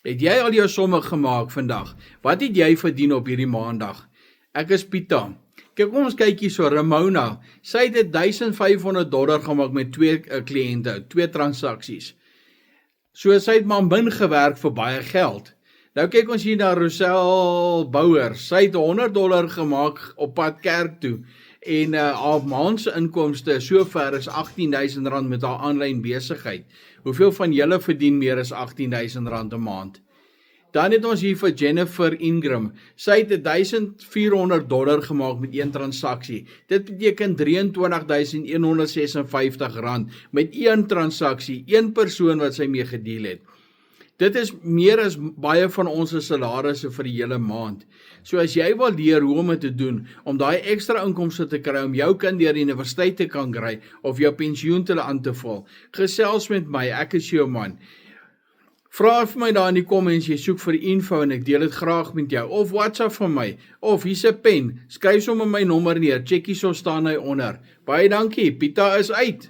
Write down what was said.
Het jy al jou somme gemaak vandag? Wat het jy verdien op hierdie maandag? Ek is Pieter. Kyk, kom ons kyk hier so, Ramona, sy het $1,500 gemaak met 2 kliënte, 2 transaksies. So sy het maar min gewerk vir baie geld. Nou kyk ons hier na Rosel Bouwer, sy het $100 gemaak op pad kerk toe, en haar maandse inkomste sover is R18,000 met haar aanlyn besigheid. Hoeveel van julle verdien meer as R18,000 'n maand? Dan het ons hier vir Jennifer Ingram. Sy het $1,400 gemaak met 1 transaksie. Dit beteken R23,156 met 1 transaksie, 1 persoon wat sy mee gedeel het. Dit is meer as baie van ons salarisse vir die hele maand. So as jy wil leer hoe om dit te doen, om daai ekstra inkomste te kry, om jou kind deur die universiteit te kan kry, of jou pensioen te aan te vul, gesels met my, ek is jou man. Vra vir my daar in die comments, jy soek vir info en ek deel dit graag met jou, of WhatsApp vir my, of hier's 'n pen, skryf sommer my nommer neer, checkie so staan hy onder. Baie dankie, Pieter is uit.